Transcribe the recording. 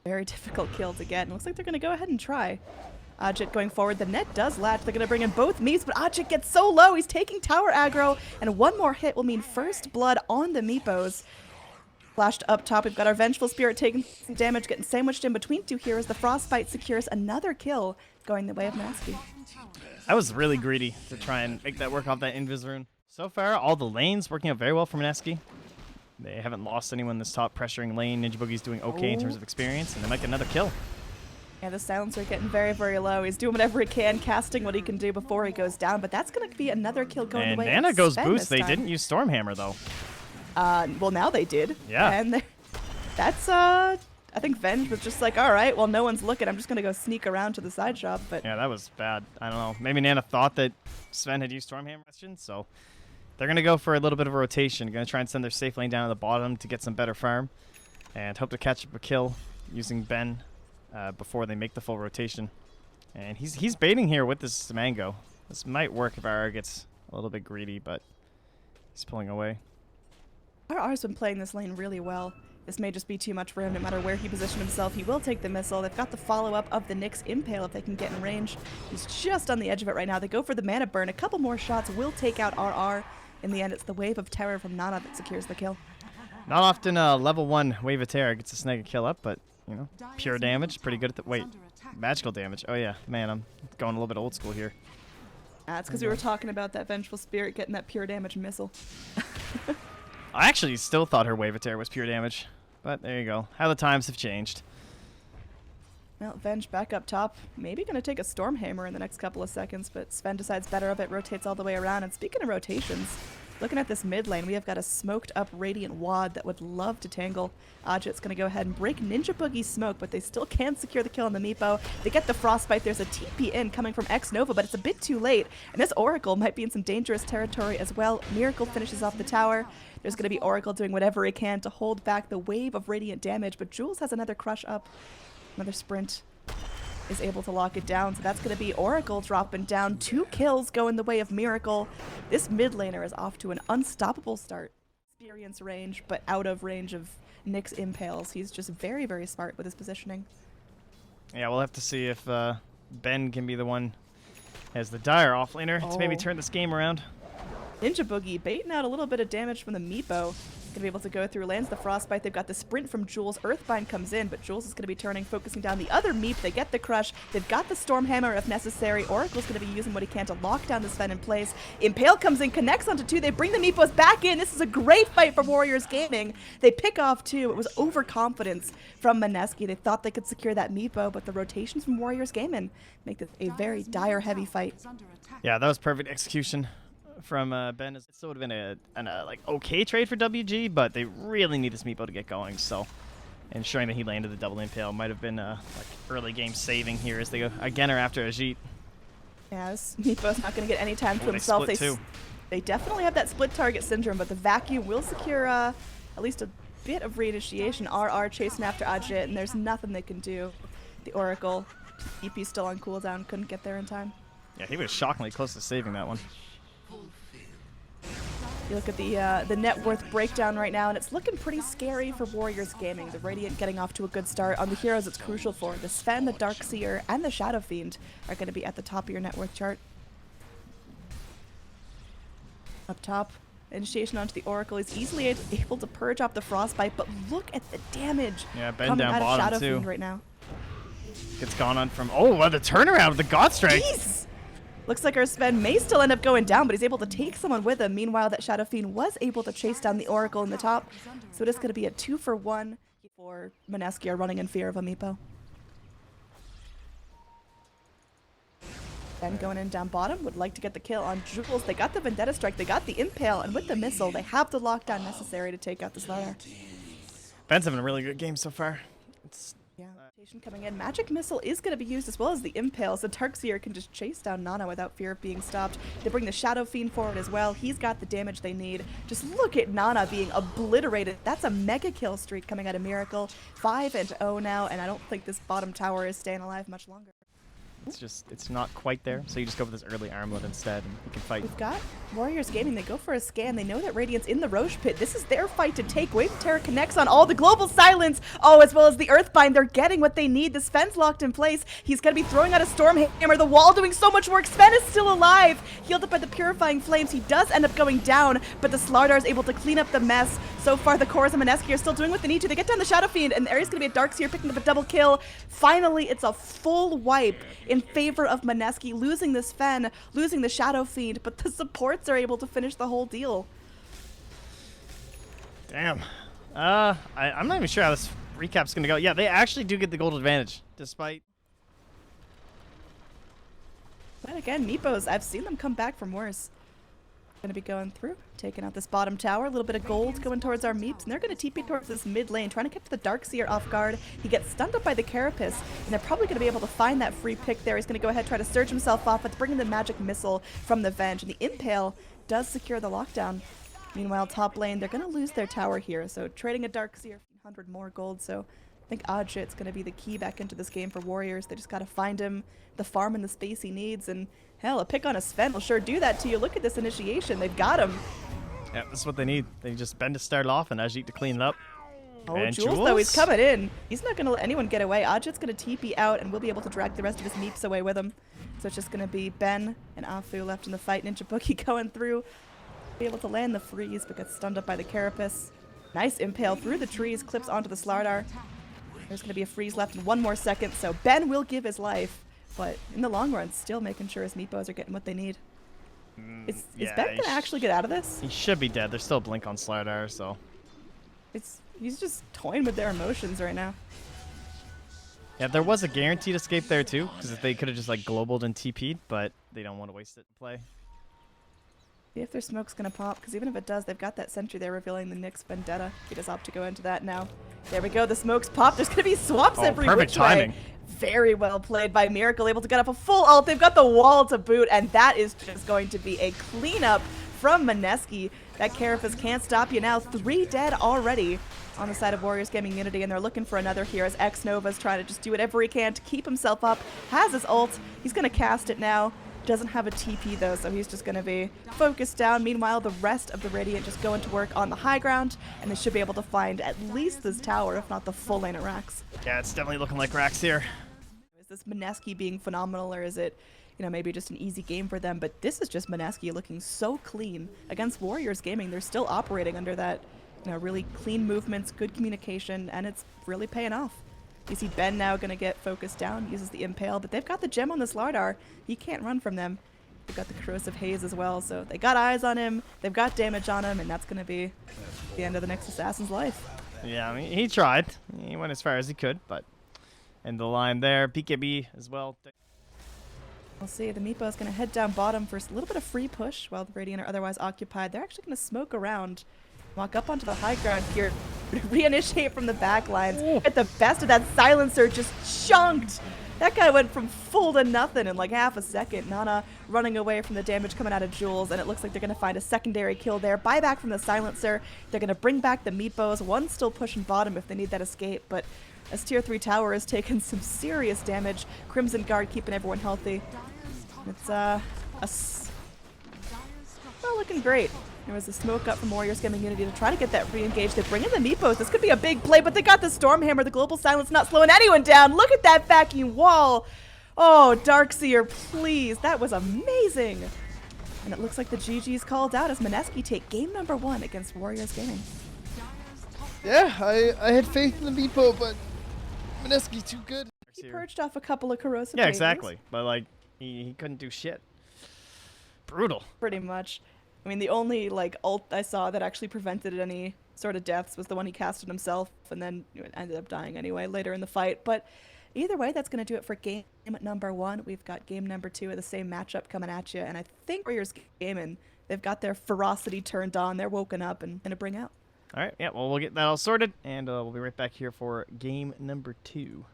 Very difficult kill to get. And looks like they're going to go ahead and try. Ajit going forward. The net does latch. They're going to bring in both Meeps, but Ajit gets so low. He's taking tower aggro, and one more hit will mean first blood on the Meepos. Flashed up top. We've got our Vengeful Spirit taking some damage, getting sandwiched in between two heroes. The Frostbite secures another kill, going the way of Mski. I was really greedy to try and make that work off that Invis rune. So far, all the lanes working out very well for Mski. They haven't lost anyone in this top pressuring lane. Ninja Boogie's doing okay in terms of experience, and they might get another kill. Yeah, the silencer getting very, very low. He's doing whatever he can, casting what he can do before he goes down, but that's going to be another kill going away. And Nana goes boost. They didn't use Stormhammer, though. Well, now they did. Yeah. And that's, I think Venge was just like, all right, well, no one's looking. I'm just going to go sneak around to the side shop. But yeah, that was bad. I don't know. Maybe Nana thought that Sven had used Stormhammer, so they're going to go for a little bit of a rotation. Going to try and send their safe lane down to the bottom to get some better farm and hope to catch up a kill using Ben before they make the full rotation. And he's baiting here with this mango. This might work if RR gets a little bit greedy, but he's pulling away. RR's been playing this lane really well. This may just be too much for him. No matter where he positions himself, he will take the missile. They've got the follow-up of the Nyx Impale if they can get in range. He's just on the edge of it right now. They go for the mana burn. A couple more shots will take out RR. In the end, it's the Wave of Terror from Nana that secures the kill. Not often level 1 Wave of Terror gets to snag a kill up, but, you know, pure damage. Pretty good at the... Wait, magical damage. Oh, yeah. Man, I'm going a little bit old school here. That's because we were talking about that Vengeful Spirit getting that pure damage missile. I actually still thought her Wave of Terror was pure damage. But there you go. How the times have changed. Well, Venge back up top. Maybe going to take a Stormhammer in the next couple of seconds, but Sven decides better of it, rotates all the way around. And speaking of rotations, looking at this mid lane, we have got a smoked up Radiant Wad that would love to tangle. Ajit's going to go ahead and break Ninja Boogie's smoke, but they still can secure the kill on the Meepo. They get the Frostbite. There's a TP in coming from X-Nova, but it's a bit too late. And this Oracle might be in some dangerous territory as well. Miracle finishes off the tower. There's going to be Oracle doing whatever he can to hold back the wave of Radiant damage, but Jules has another crush up. Another sprint is able to lock it down, so that's going to be Oracle dropping down. 2 kills go in the way of Miracle. This mid laner is off to an unstoppable start. Experience range, but out of range of Nyx Impales. He's just very, very smart with his positioning. Yeah, we'll have to see if Ben can be the one as the Dire offlaner to maybe turn this game around. Ninja Boogie baiting out a little bit of damage from the Meepo. Gonna be able to go through, lands the Frostbite. They've got the sprint from Jules. Earthbind comes in, but Jules is gonna be turning, focusing down the other Meep. They get the crush. They've got the Stormhammer if necessary. Oracle's gonna be using what he can to lock down the Sven in place. Impale comes in, connects onto 2. They bring the Meepos back in. This is a great fight for Warriors Gaming. They pick off 2. It was overconfidence from Mineski. They thought they could secure that Meepo, but the rotations from Warriors Gaming make this a very dire heavy fight. Yeah, that was perfect execution from Ben. It still would have been a like okay trade for WG, but they really need this Meepo to get going, so ensuring that he landed the double impale might have been like early game saving here as they go again or after Ajit. Yeah, this Meepo's not going to get any time to himself. They definitely have that split target syndrome, but the vacuum will secure at least a bit of reinitiation. RR chasing after Ajit, and there's nothing they can do. The Oracle, EP still on cooldown, couldn't get there in time. Yeah, he was shockingly close to saving that one. You look at the net worth breakdown right now, and it's looking pretty scary for Warriors Gaming. The Radiant getting off to a good start. On the heroes it's crucial for, the Sven, the Darkseer, and the Shadow Fiend are going to be at the top of your net worth chart. Up top, initiation onto the Oracle. He's easily able to purge off the Frostbite, but look at the damage Ben down out bottom of Shadow too. Fiend right now. Gets gone on from, the turnaround with the God Strike. Jeez! Looks like our Sven may still end up going down, but he's able to take someone with him. Meanwhile, that Shadow Fiend was able to chase down the Oracle in the top. So it is going to be a 2-for-1 for Mineski are running in fear of a Meepo. Ben going in down bottom, would like to get the kill on Jules. They got the Vendetta Strike, they got the Impale, and with the missile, they have the lockdown necessary to take out the Slayer. Ben's having a really good game so far. Yeah, rotation coming in. Magic Missile is going to be used as well as the Impales. The Darkseer can just chase down Nana without fear of being stopped. They bring the Shadow Fiend forward as well. He's got the damage they need. Just look at Nana being obliterated. That's a mega kill streak coming out of Miracle. 5-0 now, and I don't think this bottom tower is staying alive much longer. it's not quite there. So you just go for this early armlet instead, and you can fight. We've got Warriors Gaming. They go for a scan. They know that Radiant's in the Roche pit. This is their fight to take. Wave of Terror connects on all the global silence. Oh, as well as the Earthbind. They're getting what they need. The Sven's locked in place. He's going to be throwing out a Stormhammer. The wall doing so much work. Sven is still alive. Healed up by the Purifying Flames. He does end up going down, but the Slardar is able to clean up the mess. So far, the Chorus and Mineski are still doing what they need to. They get down the Shadow Fiend, and Ares going to be a Darkseer picking up a double kill. Finally, it's a full wipe in favor of Mineski, losing this Sven, losing the Shadow Fiend, but the supports are able to finish the whole deal. Damn. I'm not even sure how this recap's gonna go. Yeah, they actually do get the gold advantage, despite. But again, Meepos, I've seen them come back from worse. Gonna be going through, taking out this bottom tower, a little bit of gold going towards our Meeps, and they're gonna TP towards this mid lane, trying to keep the Darkseer off guard. He gets stunned up by the Carapace, and they're probably gonna be able to find that free pick there. He's gonna go ahead, try to surge himself off, but bringing the magic missile from the Venge, and the Impale does secure the lockdown. Meanwhile, top lane, they're gonna lose their tower here, so trading a Darkseer, 100 more gold, so I think Oddshit's gonna be the key back into this game for Warriors. They just gotta find him, the farm and the space he needs, and hell, a pick on a Sven will sure do that to you. Look at this initiation. They've got him. Yeah, this is what they need. They just Ben to start off and Ajit to clean it up. Oh, and Jules, though, he's coming in. He's not going to let anyone get away. Ajit's going to TP out, and we'll be able to drag the rest of his Meeps away with him. So it's just going to be Ben and Afu left in the fight. Ninja Boogie going through. Be able to land the freeze, but gets stunned up by the Carapace. Nice impale through the trees, clips onto the Slardar. There's going to be a freeze left in 1 more second, so Ben will give his life. But in the long run, still making sure his Meepos are getting what they need. Is Ben going to actually get out of this? He should be dead. There's still Blink on Slardar, so. He's just toying with their emotions right now. Yeah, there was a guaranteed escape there too, because they could have just like globaled and TP'd, but they don't want to waste it in play. See if their smoke's going to pop, because even if it does, they've got that sentry there revealing the Nyx Vendetta. He does opt to go into that now. There we go, the smoke's popped. There's going to be swaps every perfect which timing. way. Very well played by Miracle, able to get up a full ult. They've got the wall to boot, and that is just going to be a cleanup from Mineski. That Carapace can't stop you now. 3 dead already on the side of Warriors Gaming.Unity, and they're looking for another here as X-Nova's trying to just do whatever he can to keep himself up. Has his ult. He's going to cast it now. Doesn't have a TP though, so he's just going to be focused down. Meanwhile, the rest of the Radiant just going to work on the high ground, and they should be able to find at least this tower, if not the full lane of Rax. Yeah, it's definitely looking like Rax here. Is this Mineski being phenomenal, or is it, you know, maybe just an easy game for them? But this is just Mineski looking so clean against Warriors Gaming. They're still operating under that, you know, really clean movements, good communication, and it's really paying off. You see Ben now going to get focused down, uses the Impale, but they've got the gem on this Lardar. He can't run from them. They've got the Corrosive Haze as well, so they got eyes on him, they've got damage on him, and that's going to be the end of the next assassin's life. Yeah, I mean, he tried. He went as far as he could, but end the line there. BKB as well. We'll see. The Meepo is going to head down bottom for a little bit of free push while the Radiant are otherwise occupied. They're actually going to smoke around, walk up onto the high ground here, reinitiate from the back lines. At the best of that silencer, just chunked. That guy went from full to nothing in like half a second. Nana running away from the damage coming out of Jules, and it looks like they're going to find a secondary kill there. Buyback from the silencer. They're going to bring back the Meepos. One's still pushing bottom if they need that escape, but as Tier 3 tower has taken some serious damage. Crimson Guard keeping everyone healthy. It's well, looking great. There was a smoke up from Warriors Gaming.Unity to try to get that re-engaged. They bring in the Meepos. This could be a big play, but they got the Stormhammer. The Global Silence not slowing anyone down. Look at that backing wall. Oh, Darkseer, please. That was amazing. And it looks like the GG's called out as Mineski take game number 1 against Warriors Gaming. Yeah, I had faith in the Meepo, but Mineski too good. He purged off a couple of corrosive Yeah, razors. exactly. But like, he couldn't do shit. Brutal. Pretty much. I mean, the only like ult I saw that actually prevented any sort of deaths was the one he casted himself, and then ended up dying anyway later in the fight. But either way, that's going to do it for game number 1. We've got game number 2 of the same matchup coming at you, and I think Warriors Gaming, they've got their ferocity turned on. They're woken up and going to bring out. All right, yeah, well, we'll get that all sorted, and we'll be right back here for game number 2.